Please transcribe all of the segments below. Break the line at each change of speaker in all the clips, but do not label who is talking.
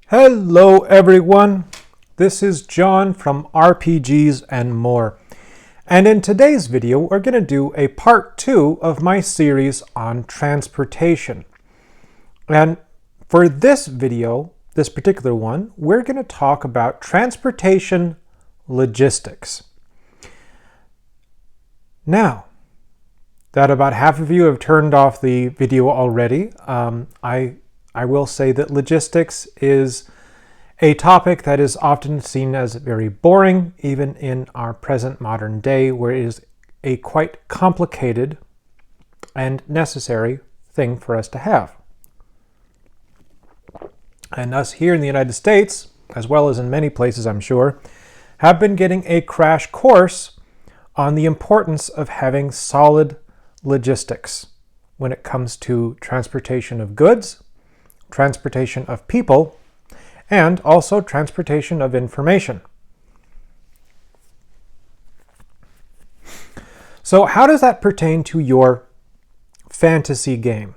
Hello everyone, this is John from RPGs and More. And in today's video, we're going to do a part 2 of my series on transportation. And for this video, this particular one, we're going to talk about transportation logistics. Now, that about half of you have turned off the video already, I will say that logistics is a topic that is often seen as very boring, even in our present modern day, where it is a quite complicated and necessary thing for us to have. And us here in the United States, as well as in many places I'm sure, have been getting a crash course on the importance of having solid logistics when it comes to transportation of goods, transportation of people, and also transportation of information. So how does that pertain to your fantasy game?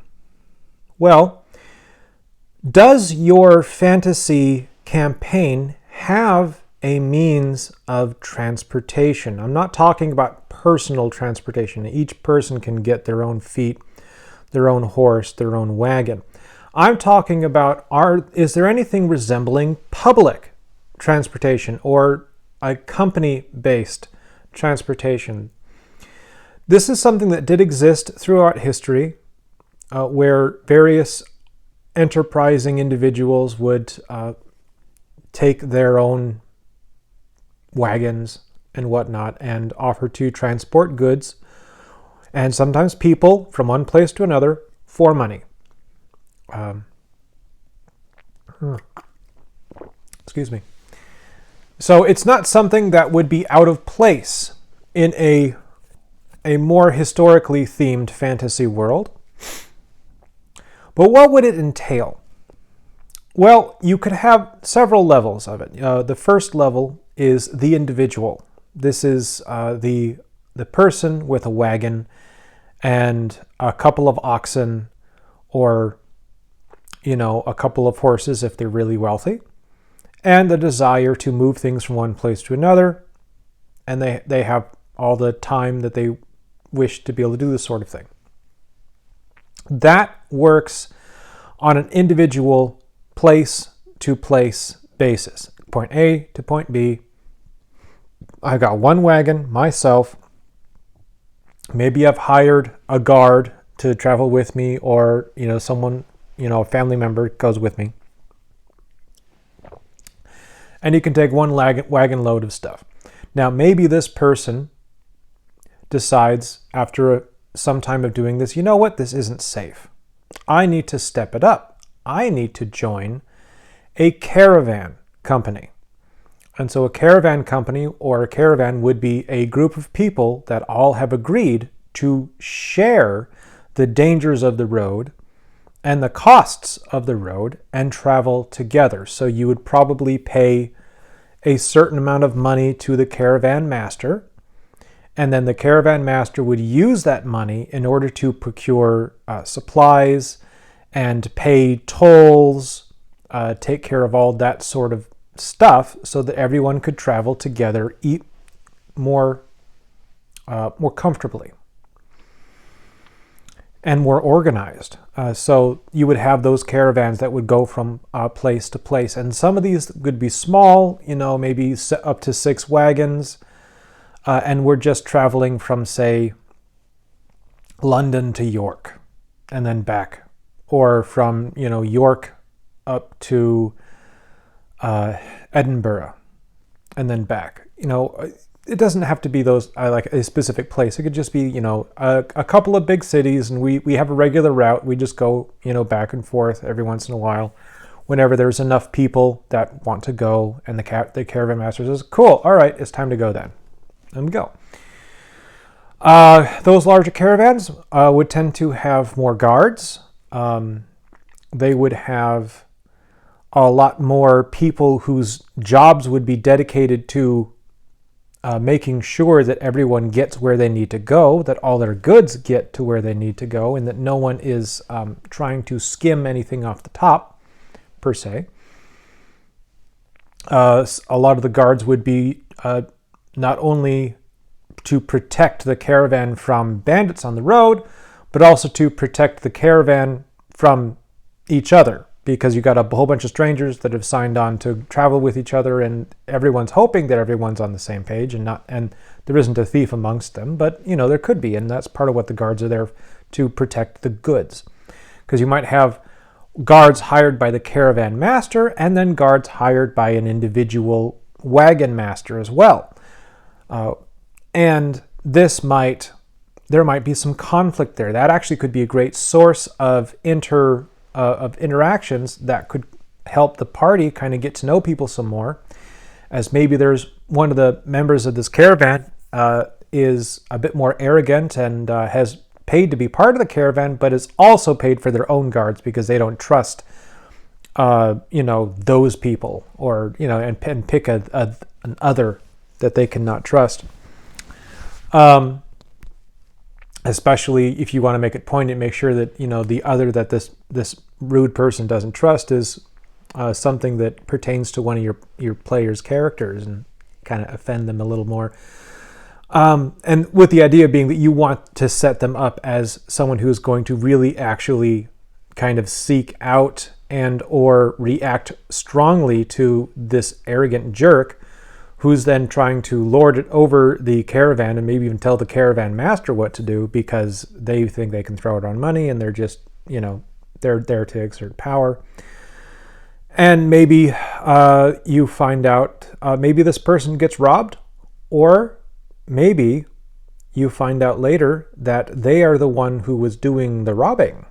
Well, does your fantasy campaign have a means of transportation? I'm not talking about personal transportation. Each person can get their own feet, their own horse, their own wagon. I'm talking about, is there anything resembling public transportation or a company-based transportation? This is something that did exist throughout history, where various enterprising individuals would take their own wagons and whatnot and offer to transport goods and sometimes people from one place to another for money. Excuse me. So it's not something that would be out of place in a more historically themed fantasy world. But what would it entail? Well, you could have several levels of it. The first level is the individual. This is the person with a wagon and a couple of oxen, or a couple of horses if they're really wealthy, and the desire to move things from one place to another, and they have all the time that they wish to be able to do this sort of thing. That works on an individual place-to-place basis. Point A to point B. I got one wagon, myself. Maybe I've hired a guard to travel with me, or someone, a family member goes with me. And you can take one wagon load of stuff. Now, maybe this person decides after some time of doing this, you know what, this isn't safe. I need to step it up. I need to join a caravan company. And so a caravan company or a caravan would be a group of people that all have agreed to share the dangers of the road and the costs of the road and travel together. So you would probably pay a certain amount of money to the caravan master, and then the caravan master would use that money in order to procure supplies and pay tolls, take care of all that sort of stuff so that everyone could travel together, eat more comfortably and more organized. So you would have those caravans that would go from place to place. And some of these would be small, maybe up to 6 wagons. And we're just traveling from, say, London to York and then back. Or from, York up to Edinburgh and then back. It doesn't have to be those like a specific place. It could just be, a couple of big cities, and we have a regular route. We just go, back and forth every once in a while whenever there's enough people that want to go, and the caravan master says, cool, all right, it's time to go then. And we go. Those larger caravans would tend to have more guards. They would have a lot more people whose jobs would be dedicated to making sure that everyone gets where they need to go, that all their goods get to where they need to go, and that no one is trying to skim anything off the top, per se. A lot of the guards would be not only to protect the caravan from bandits on the road, but also to protect the caravan from each other, because you got a whole bunch of strangers that have signed on to travel with each other, and everyone's hoping that everyone's on the same page, and there isn't a thief amongst them, but there could be, and that's part of what the guards are there to protect the goods. Because you might have guards hired by the caravan master, and then guards hired by an individual wagon master as well. And there might be some conflict there. That actually could be a great source of interactions that could help the party kind of get to know people some more, as maybe there's one of the members of this caravan is a bit more arrogant and has paid to be part of the caravan, but is also paid for their own guards because they don't trust those people, or and pick an other that they cannot trust. Especially if you want to make it poignant, make sure that the other that this rude person doesn't trust is something that pertains to one of your players' characters, and kind of offend them a little more. And with the idea being that you want to set them up as someone who is going to really actually kind of seek out and or react strongly to this arrogant jerk, who's then trying to lord it over the caravan and maybe even tell the caravan master what to do because they think they can throw it on money, and they're just, they're there to exert power. And maybe you find out, maybe this person gets robbed, or maybe you find out later that they are the one who was doing the robbing.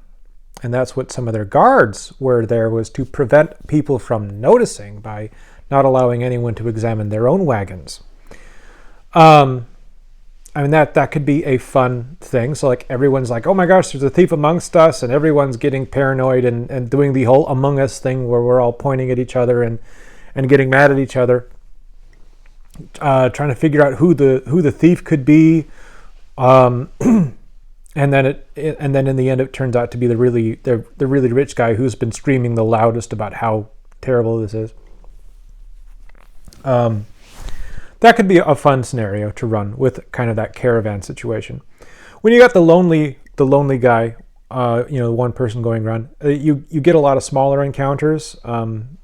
And that's what some of their guards were there, was to prevent people from noticing by not allowing anyone to examine their own wagons. That could be a fun thing. So like everyone's like, oh my gosh, there's a thief amongst us, and everyone's getting paranoid and doing the whole Among Us thing where we're all pointing at each other and getting mad at each other, trying to figure out who the thief could be. And then in the end it turns out to be the really rich guy who's been screaming the loudest about how terrible this is. That could be a fun scenario to run with kind of that caravan situation. When you got the lonely guy, one person going around, you get a lot of smaller encounters.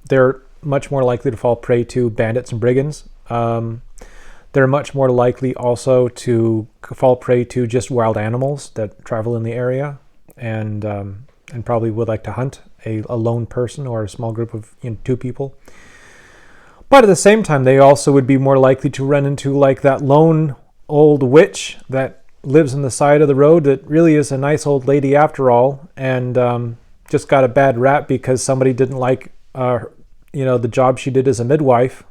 They're much more likely to fall prey to bandits and brigands. They're much more likely also to fall prey to just wild animals that travel in the area, and probably would like to hunt a lone person or a small group of 2 people. But at the same time, they also would be more likely to run into like that lone old witch that lives on the side of the road that really is a nice old lady after all, and just got a bad rap because somebody didn't like the job she did as a midwife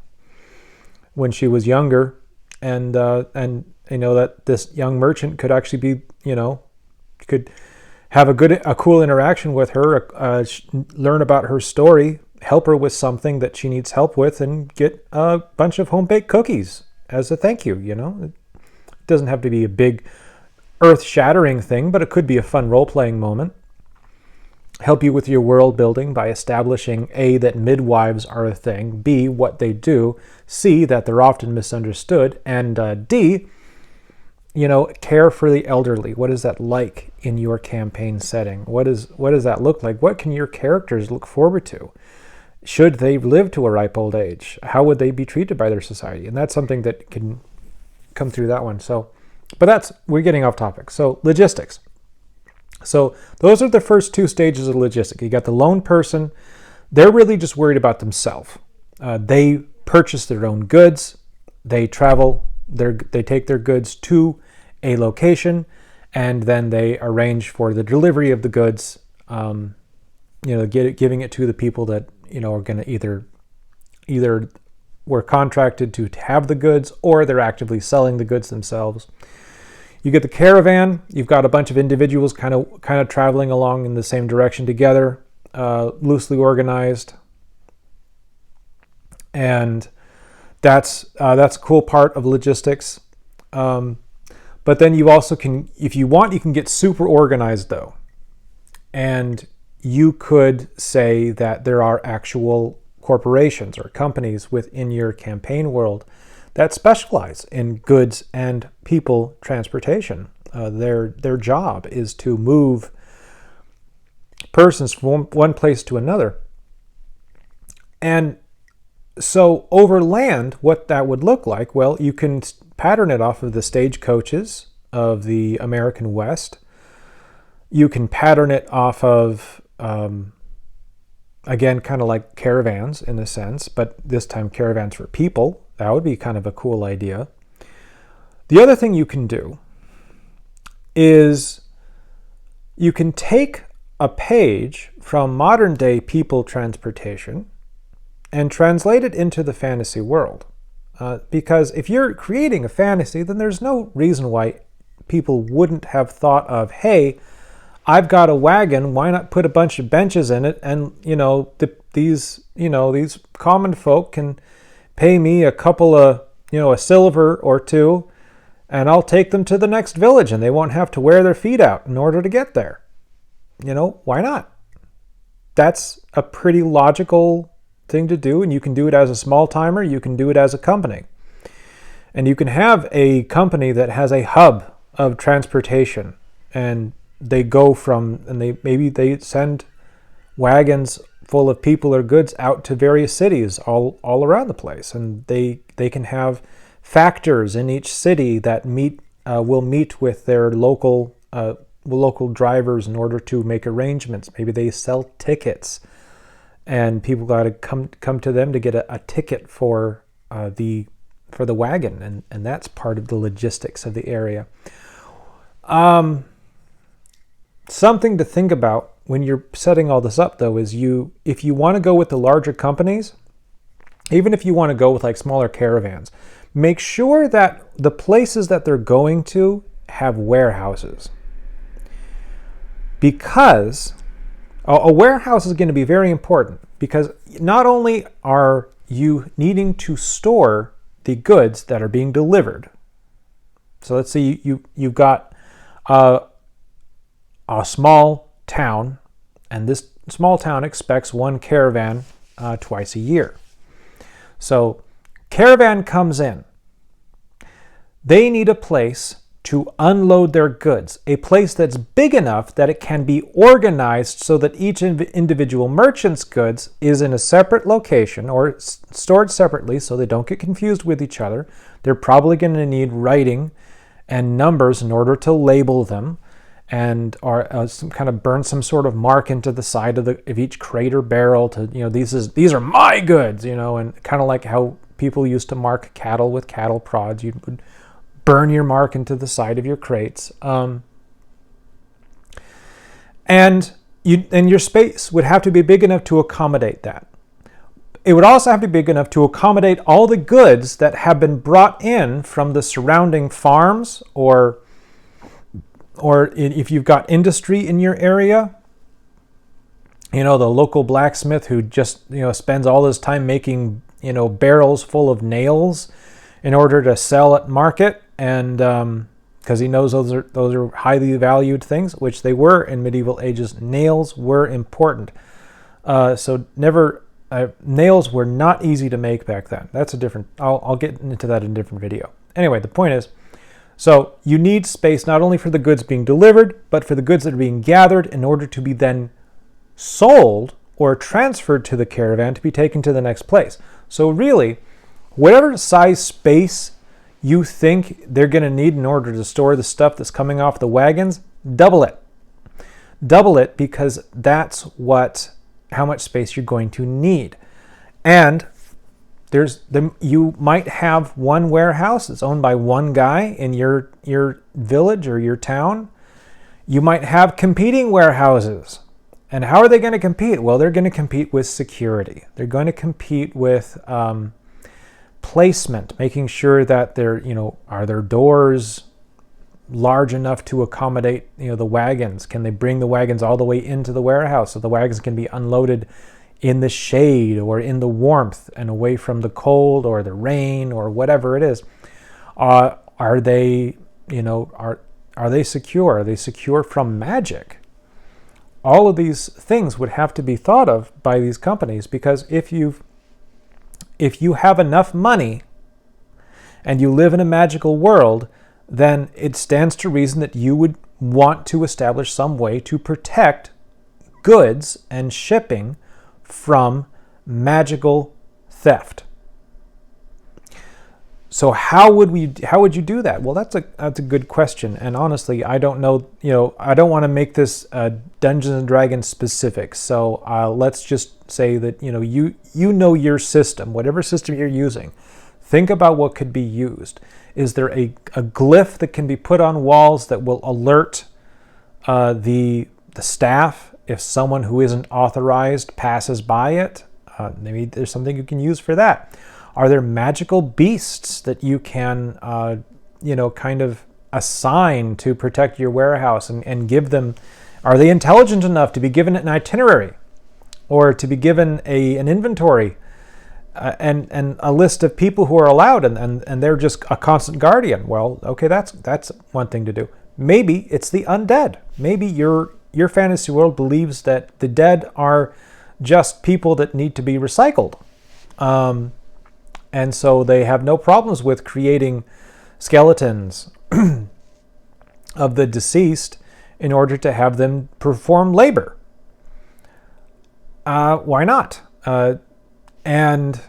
when she was younger, and that this young merchant could actually be could have a cool interaction with her, learn about her story, help her with something that she needs help with, and get a bunch of home-baked cookies as a thank you. It doesn't have to be a big earth-shattering thing, but it could be a fun role-playing moment. Help you with your world building by establishing A, that midwives are a thing, B, what they do, C, that they're often misunderstood, and D, care for the elderly. What is that like in your campaign setting? What does that look like? What can your characters look forward to? Should they live to a ripe old age? How would they be treated by their society? And that's something that can come through that one. But we're getting off topic. So logistics. So those are the first 2 stages of logistics. You got the lone person. They're really just worried about themselves. They purchase their own goods. They travel. They take their goods to a location, and then they arrange for the delivery of the goods. Giving it to the people that are going to either were contracted to have the goods, or they're actively selling the goods themselves. You get the caravan. You've got a bunch of individuals kind of traveling along in the same direction together, loosely organized, and that's a cool part of logistics. But then you also can, if you want, you can get super organized though, and you could say that there are actual corporations or companies within your campaign world that specialize in goods and people transportation. Their job is to move persons from one place to another. And so over land, what that would look like, well, you can pattern it off of the stagecoaches of the American West. You can pattern it off of, again, kind of like caravans in a sense, but this time caravans for people. That would be kind of a cool idea. The other thing you can do is you can take a page from modern day people transportation and translate it into the fantasy world. Because if you're creating a fantasy, then there's no reason why people wouldn't have thought of, hey, I've got a wagon, why not put a bunch of benches in it, and these common folk can pay me a couple of, a silver or two, and I'll take them to the next village and they won't have to wear their feet out in order to get there. Why not? That's a pretty logical thing to do, and you can do it as a small timer, you can do it as a company. And you can have a company that has a hub of transportation, and they go from, and they send wagons full of people or goods out to various cities all around the place, and they can have factors in each city that will meet with their local drivers in order to make arrangements. Maybe they sell tickets, and people got to come to them to get a ticket for the wagon, and that's part of the logistics of the area. Something to think about when you're setting all this up, though, is if you want to go with the larger companies, even if you want to go with like smaller caravans, make sure that the places that they're going to have warehouses. Because a warehouse is going to be very important, because not only are you needing to store the goods that are being delivered. So let's say you've got a small town, and this small town expects one caravan twice a year. So caravan comes in. They need a place to unload their goods, a place that's big enough that it can be organized so that each individual merchant's goods is in a separate location or stored separately so they don't get confused with each other. They're probably going to need writing and numbers in order to label them, and or some kind of burn some sort of mark into the side of each crate or barrel to, these are my goods, and kind of like how people used to mark cattle with cattle prods. You would burn your mark into the side of your crates, and your space would have to be big enough to accommodate that. It would also have to be big enough to accommodate all the goods that have been brought in from the surrounding farms, or if you've got industry in your area, the local blacksmith who just spends all his time making barrels full of nails in order to sell at market, and because he knows those are highly valued things, which they were in medieval ages. Nails were important, nails were not easy to make back then. That's a different. I'll get into that in a different video. Anyway, the point is, so you need space not only for the goods being delivered, but for the goods that are being gathered in order to be then sold or transferred to the caravan to be taken to the next place. So really, whatever size space you think they're going to need in order to store the stuff that's coming off the wagons, double it. Double it, because that's how much space you're going to need. And you might have one warehouse that's owned by one guy in your village or your town. You might have competing warehouses. And how are they going to compete? Well, they're going to compete with security. They're going to compete with placement, making sure that are their doors large enough to accommodate the wagons? Can they bring the wagons all the way into the warehouse so the wagons can be unloaded in the shade or in the warmth and away from the cold or the rain or whatever it is? Are they secure? Are they secure from magic? All of these things would have to be thought of by these companies, because if you've if you have enough money and you live in a magical world, then it stands to reason that you would want to establish some way to protect goods and shipping from magical theft. So how would you do that? Well, that's a good question, and honestly, I don't know. I don't want to make this Dungeons and Dragons specific. So let's just say that you know your system, whatever system you're using. Think about what could be used. Is there a glyph that can be put on walls that will alert the staff if someone who isn't authorized passes by it? Maybe there's something you can use for that. Are there magical beasts that you can, kind of assign to protect your warehouse and give them? Are they intelligent enough to be given an itinerary, or to be given an inventory? And a list of people who are allowed, and they're just a constant guardian. Well, okay, that's one thing to do. Maybe it's the undead. Maybe your fantasy world believes that the dead are just people that need to be recycled, and so they have no problems with creating skeletons of the deceased in order to have them perform labor. Why not? And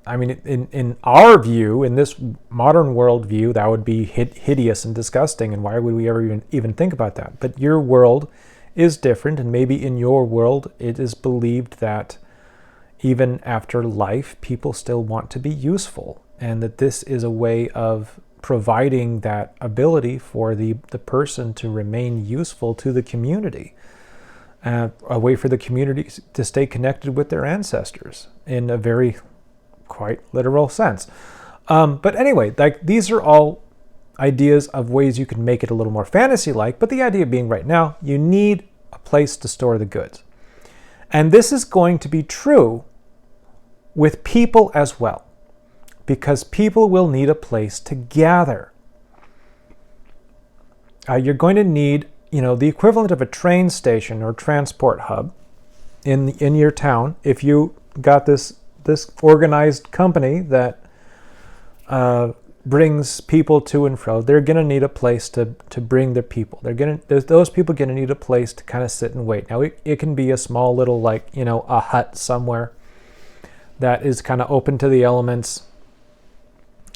I mean, in our view, in this modern world view, that would be hideous and disgusting. And why would we ever even think about that? But your world is different. And maybe in your world, it is believed that even after life, people still want to be useful. And that this is a way of providing that ability for the person to remain useful to the community. A way for the community to stay connected with their ancestors in a very quite literal sense. But anyway, these are all ideas of ways you can make it a little more fantasy-like, but the idea being right now, you need a place to store the goods. And this is going to be true with people as well, because people will need a place to gather. You're going to need the equivalent of a train station or transport hub in your town. If you got this organized company that brings people to and fro, they're going to need a place to bring their people. Those people going to need a place to kind of sit and wait. Now it can be a small little a hut somewhere that is kind of open to the elements,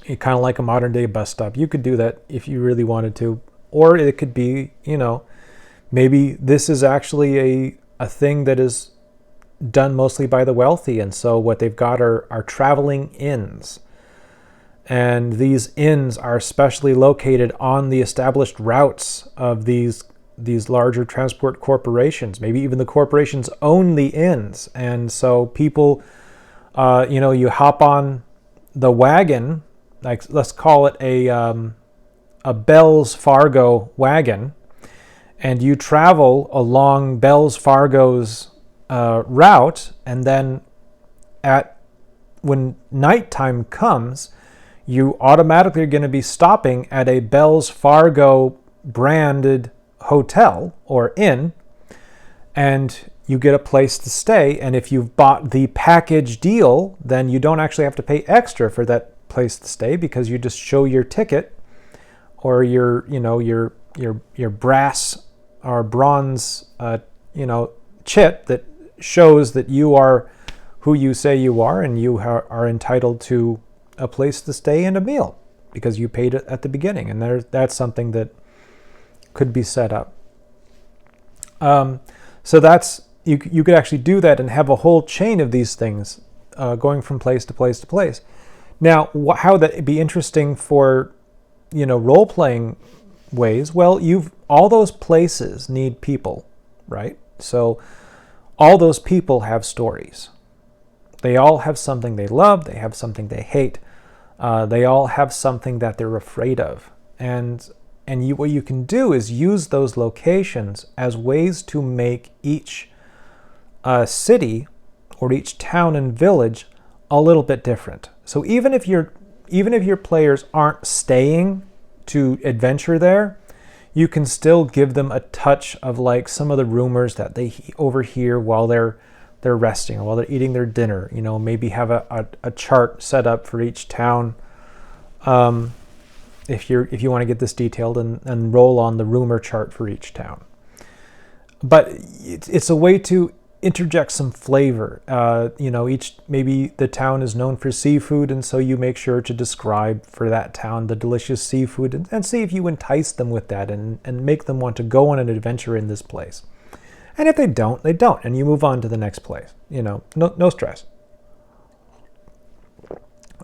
kind of like a modern day bus stop. You could do that if you really wanted to. Or it could be, maybe this is actually a thing that is done mostly by the wealthy. And so what they've got are traveling inns. And these inns are specially located on the established routes of these larger transport corporations. Maybe even the corporations own the inns. And so people, you hop on the wagon, like let's call it a Bells Fargo wagon, and you travel along Bells Fargo's route, and then when nighttime comes, you automatically are going to be stopping at a Bells Fargo branded hotel or inn, and you get a place to stay. And if you've bought the package deal, then you don't actually have to pay extra for that place to stay, because you just show your ticket or your brass or bronze chit that shows that you are who you say you are, and you are entitled to a place to stay and a meal because you paid it at the beginning. And that's something that could be set up. So that's you could actually do that and have a whole chain of these things going from place to place to place. Now, how that be interesting for role-playing ways? Well, all those places need people, right? So all those people have stories. They all have something they love. They have something they hate. They all have something that they're afraid of. And what you can do is use those locations as ways to make each city or each town and village a little bit different. So even if your players aren't staying to adventure there, you can still give them a touch of like some of the rumors that they overhear while they're they're resting or while they're eating their dinner. Maybe have a chart set up for each town. If you want to get this detailed, and roll on the rumor chart for each town. But it's a way to interject some flavor. Maybe the town is known for seafood, and so you make sure to describe for that town the delicious seafood, and see if you entice them with that and make them want to go on an adventure in this place. And if they don't, they don't, and you move on to the next place. No stress.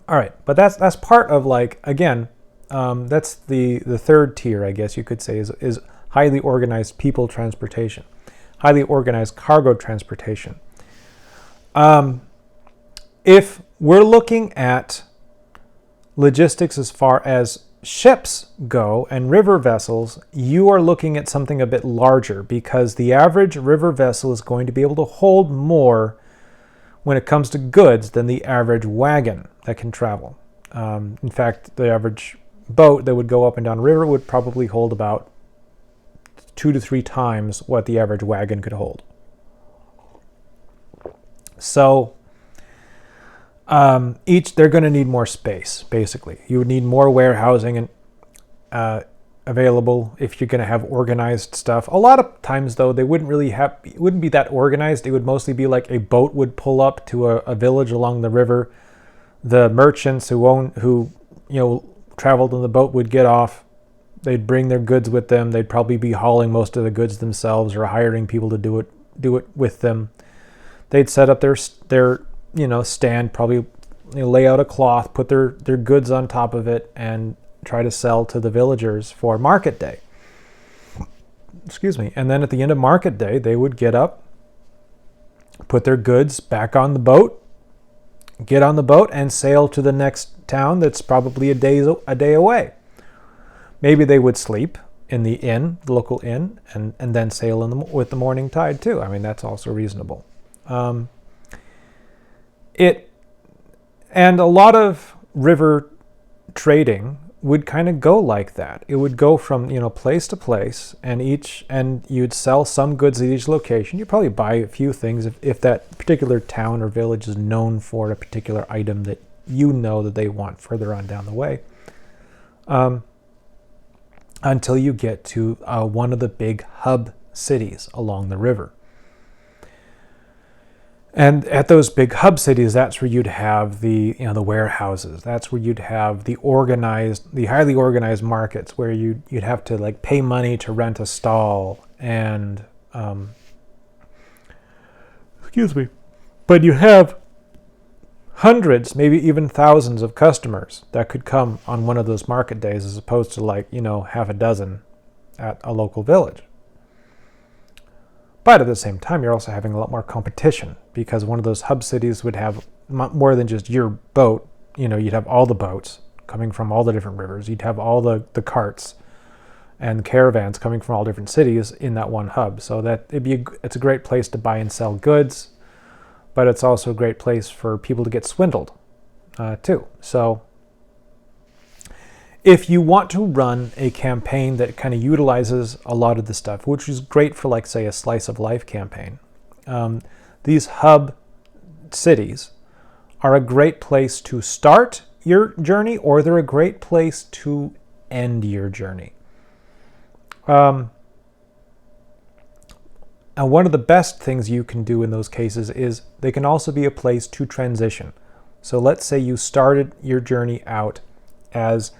All right, but that's part of, like, again, that's the third tier, I guess you could say, is highly organized people transportation, highly organized cargo transportation. If we're looking at logistics as far as ships go and river vessels, you are looking at something a bit larger, because the average river vessel is going to be able to hold more when it comes to goods than the average wagon that can travel. In fact, the average boat that would go up and down a river would probably hold about 2 to 3 times what the average wagon could hold. So they're going to need more space, basically. You would need more warehousing and available if you're going to have organized stuff. A lot of times, though, it wouldn't be that organized. It would mostly be like a boat would pull up to a village along the river. The merchants who traveled on the boat would get off. They'd bring their goods with them. They'd probably be hauling most of the goods themselves or hiring people to do it with them. They'd set up their stand, probably lay out a cloth, put their goods on top of it, and try to sell to the villagers for market day. Excuse me. And then at the end of market day, they would get up, put their goods back on the boat, get on the boat, and sail to the next town that's probably a day away. Maybe they would sleep in the local inn, and then sail with the morning tide too. I mean, that's also reasonable. And a lot of river trading would kind of go like that. It would go from place to place, and you'd sell some goods at each location. You'd probably buy a few things if that particular town or village is known for a particular item that that they want further on down the way. Until you get to one of the big hub cities along the river. And at those big hub cities, that's where you'd have the warehouses. That's where you'd have the highly organized markets, where you'd have to like pay money to rent a stall, and but you have hundreds, maybe even thousands of customers that could come on one of those market days, as opposed to half a dozen at a local village. But at the same time, you're also having a lot more competition, because one of those hub cities would have more than just your boat. You'd have all the boats coming from all the different rivers. You'd have all the carts and caravans coming from all different cities in that one hub. So that it's a great place to buy and sell goods, but it's also a great place for people to get swindled too. So if you want to run a campaign that kind of utilizes a lot of the stuff, which is great for, like, say, a slice of life campaign, these hub cities are a great place to start your journey, or they're a great place to end your journey. And one of the best things you can do in those cases is they can also be a place to transition. So let's say you started your journey out as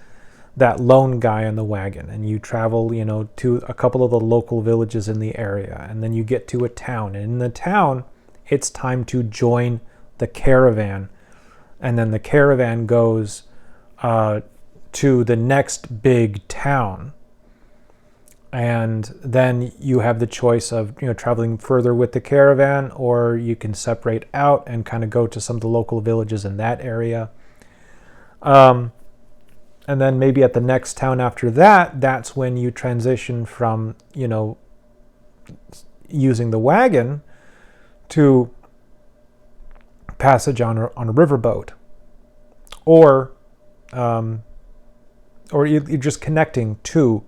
that lone guy on the wagon, and you travel, to a couple of the local villages in the area, and then you get to a town, and in the town, it's time to join the caravan, and then the caravan goes to the next big town, and then you have the choice of traveling further with the caravan, or you can separate out and kind of go to some of the local villages in that area. And then maybe at the next town after that, that's when you transition from, using the wagon to passage on a riverboat, or you're just connecting to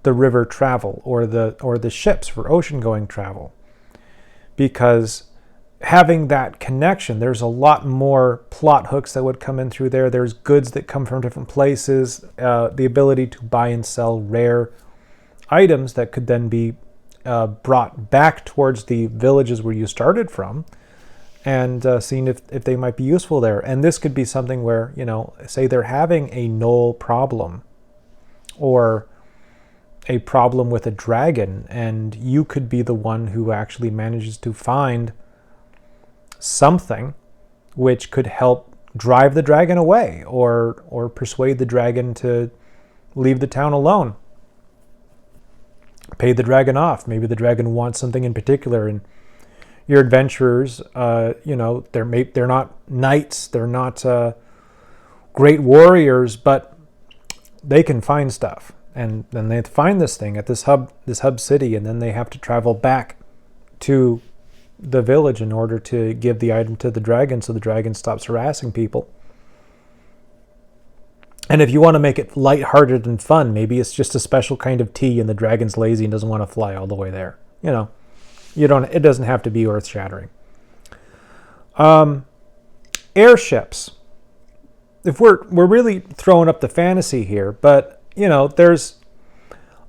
the river travel, or the ships for ocean-going travel, because having that connection, there's a lot more plot hooks that would come in through there. There's goods that come from different places, the ability to buy and sell rare items that could then be brought back towards the villages where you started from, and seeing if they might be useful there. And this could be something where, say they're having a gnoll problem or a problem with a dragon, and you could be the one who actually manages to find something which could help drive the dragon away or persuade the dragon to leave the town alone. Pay the dragon off. Maybe the dragon wants something in particular, and your adventurers, they're not knights, they're not great warriors, but they can find stuff. And then they find this thing at this hub city, and then they have to travel back to the village in order to give the item to the dragon so the dragon stops harassing people. And if you want to make it lighthearted and fun, maybe it's just a special kind of tea and the dragon's lazy and doesn't want to fly all the way there. It doesn't have to be earth-shattering. Airships. If we're really throwing up the fantasy here, but there's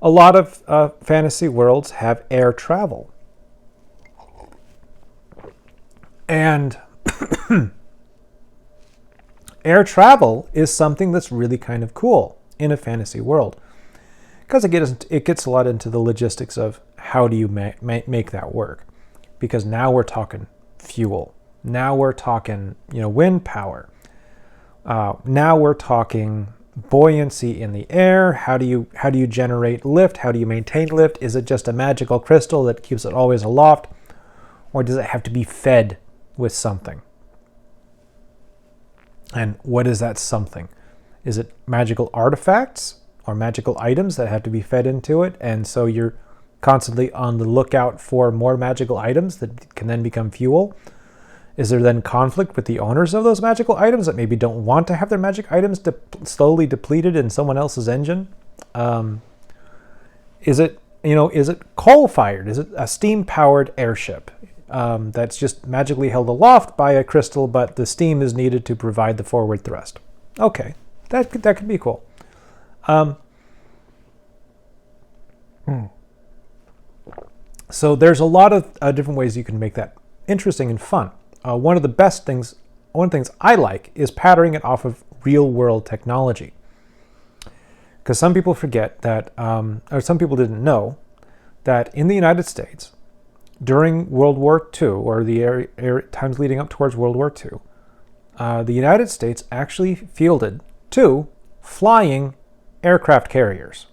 a lot of fantasy worlds have air travel. And air travel is something that's really kind of cool in a fantasy world, because it gets a lot into the logistics of how do you make that work. Because now we're talking fuel. Now we're talking wind power. Now we're talking buoyancy in the air. How do you generate lift? How do you maintain lift? Is it just a magical crystal that keeps it always aloft, or does it have to be fed with something? And what is that something? Is it magical artifacts or magical items that have to be fed into it? And so you're constantly on the lookout for more magical items that can then become fuel. Is there then conflict with the owners of those magical items that maybe don't want to have their magic items slowly depleted in someone else's engine? Is it coal-fired? Is it a steam-powered airship that's just magically held aloft by a crystal, but the steam is needed to provide the forward thrust? Okay, that could be cool. So there's a lot of different ways you can make that interesting and fun. One of the things I like is patterning it off of real-world technology. Because some people forget that, or some people didn't know, that in the United States, during World War II, or the times leading up towards World War II, the United States actually fielded 2 flying aircraft carriers.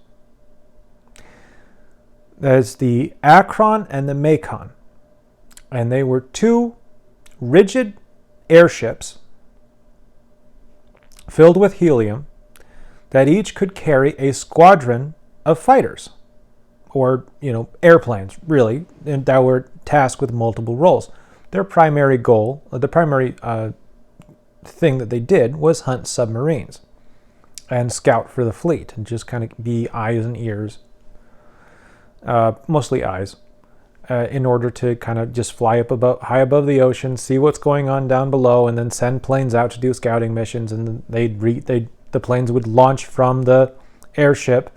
There's the Akron and the Macon. And they were 2 rigid airships filled with helium that each could carry a squadron of fighters, or airplanes, really, and that were tasked with multiple roles. Their primary goal, the primary thing that they did, was hunt submarines and scout for the fleet, and just kind of be eyes and ears, mostly eyes, in order to kind of just fly up high above the ocean, see what's going on down below, and then send planes out to do scouting missions. And the planes would launch from the airship.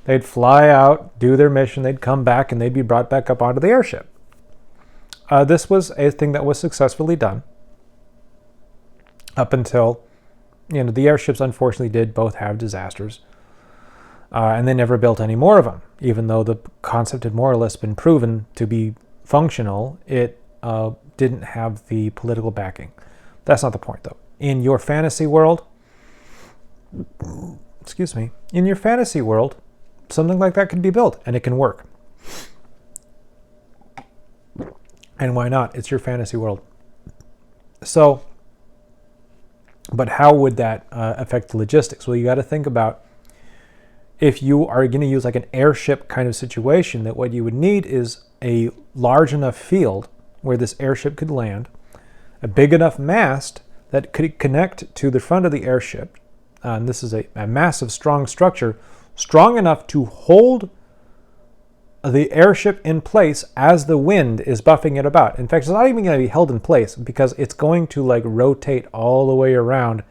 They'd fly out, do their mission, they'd come back, and they'd be brought back up onto the airship. This was a thing that was successfully done up until, the airships unfortunately did both have disasters. And they never built any more of them. Even though the concept had more or less been proven to be functional, it didn't have the political backing. That's not the point, though. In your fantasy world, something like that can be built, and it can work. And why not? It's your fantasy world. So, but how would that affect the logistics? Well, you got to think about, if you are going to use like an airship kind of situation, that what you would need is a large enough field where this airship could land, a big enough mast that could connect to the front of the airship. And this is a massive, strong structure, strong enough to hold the airship in place as the wind is buffing it about. In fact, it's not even going to be held in place because it's going to like rotate all the way around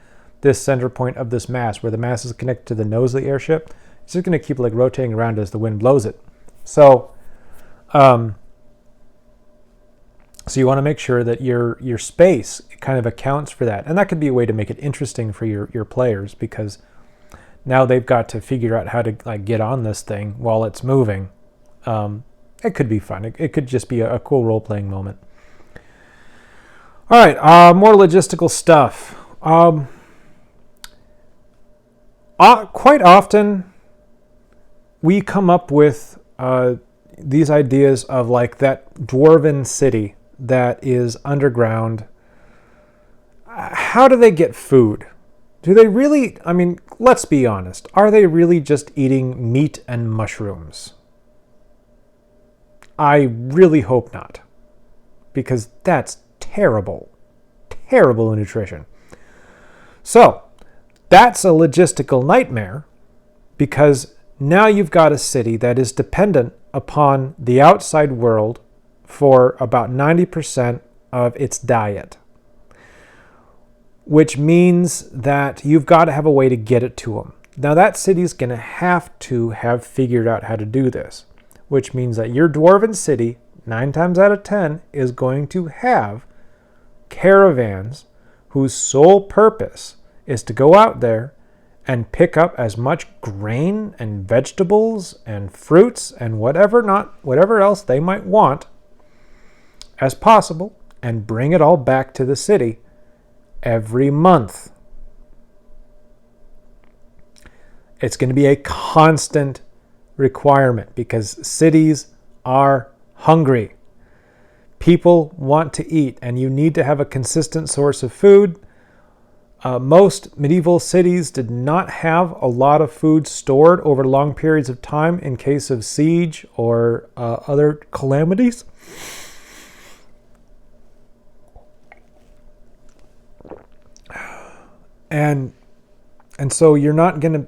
this center point of this mast where the mast is connected to the nose of the airship. It's just going to keep like rotating around as the wind blows it. So you want to make sure that your space kind of accounts for that. And that could be a way to make it interesting for your players, because now they've got to figure out how to like get on this thing while it's moving. It could be fun. It could just be a cool role-playing moment. All right, more logistical stuff. Quite often, we come up with these ideas of like that dwarven city that is underground. How do they get food? Do they really, I mean, let's be honest. Are they really just eating meat and mushrooms? I really hope not, because that's terrible, terrible nutrition. So that's a logistical nightmare, because now you've got a city that is dependent upon the outside world for about 90% of its diet, which means that you've got to have a way to get it to them. Now that city's going to have figured out how to do this, which means that your dwarven city, 9 times out of 10, is going to have caravans whose sole purpose is to go out there and pick up as much grain and vegetables and fruits and whatever else they might want as possible, and bring it all back to the city every month. It's going to be a constant requirement because cities are hungry. People want to eat, and you need to have a consistent source of food. Most medieval cities did not have a lot of food stored over long periods of time in case of siege or other calamities. And so you're not going to...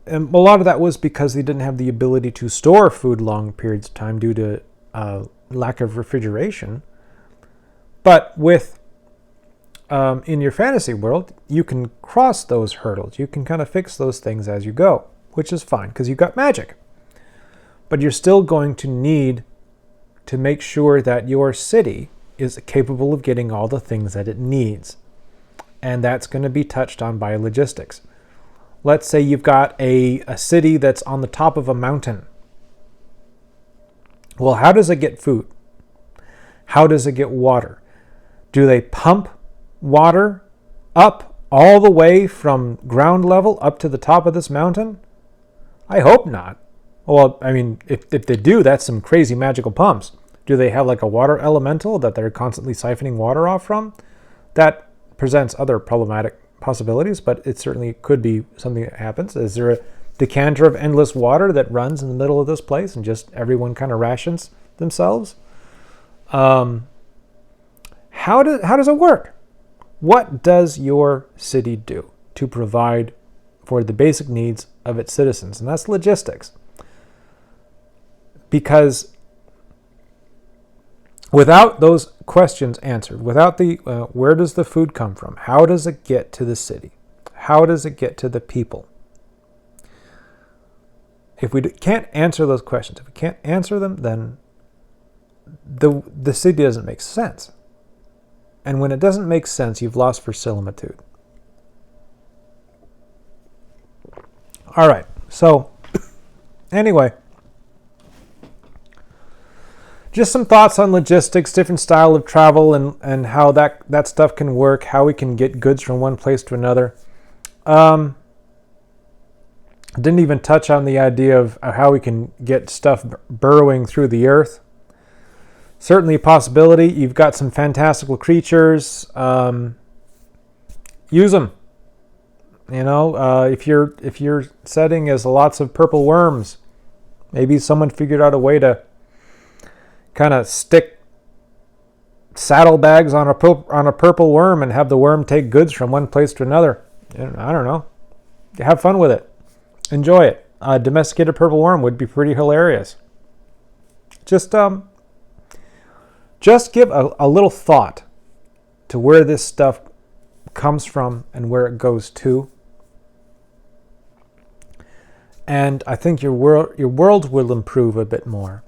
And a lot of that was because they didn't have the ability to store food long periods of time due to lack of refrigeration. But with in your fantasy world, you can cross those hurdles. You can kind of fix those things as you go, which is fine because you've got magic. But you're still going to need to make sure that your city is capable of getting all the things that it needs. And that's going to be touched on by logistics. Let's say you've got a city that's on the top of a mountain. Well, how does it get food? How does it get water? Do they pump water up all the way from ground level up to the top of this mountain? I hope not. Well, I mean, if they do, that's some crazy magical pumps. Do they have like a water elemental that they're constantly siphoning water off from? That presents other problematic possibilities, but it certainly could be something that happens. Is there a decanter of endless water that runs in the middle of this place and just everyone kind of rations themselves? How does it work? What does your city do to provide for the basic needs of its citizens? And that's logistics. Because without those questions answered, without the where does the food come from? How does it get to the city? How does it get to the people? If we can't answer those questions, if we can't answer them, then the city doesn't make sense. And when it doesn't make sense, you've lost verisimilitude. All right. So anyway, just some thoughts on logistics, different style of travel, and how that stuff can work, how we can get goods from one place to another. Didn't even touch on the idea of how we can get stuff burrowing through the earth. Certainly a possibility. You've got some fantastical creatures. Use them. You know, if your setting is lots of purple worms, maybe someone figured out a way to kind of stick saddlebags on a purple worm and have the worm take goods from one place to another. I don't know. Have fun with it. Enjoy it. a domesticated purple worm would be pretty hilarious. Just give a little thought to where this stuff comes from and where it goes to. And I think your world will improve a bit more.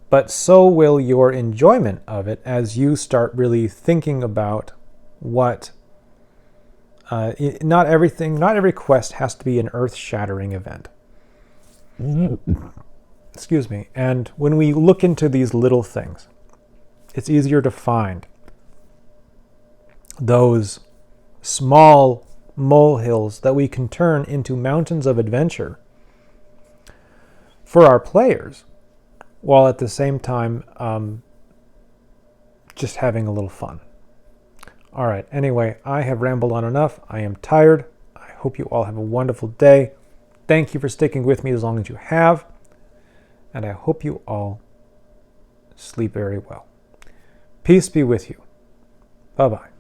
But so will your enjoyment of it as you start really thinking about what not every quest has to be an earth-shattering event. Excuse me. And when we look into these little things, it's easier to find those small molehills that we can turn into mountains of adventure for our players, while at the same time just having a little fun. All right, anyway, I have rambled on enough. I am tired. I hope you all have a wonderful day. Thank you for sticking with me as long as you have. And I hope you all sleep very well. Peace be with you. Bye-bye.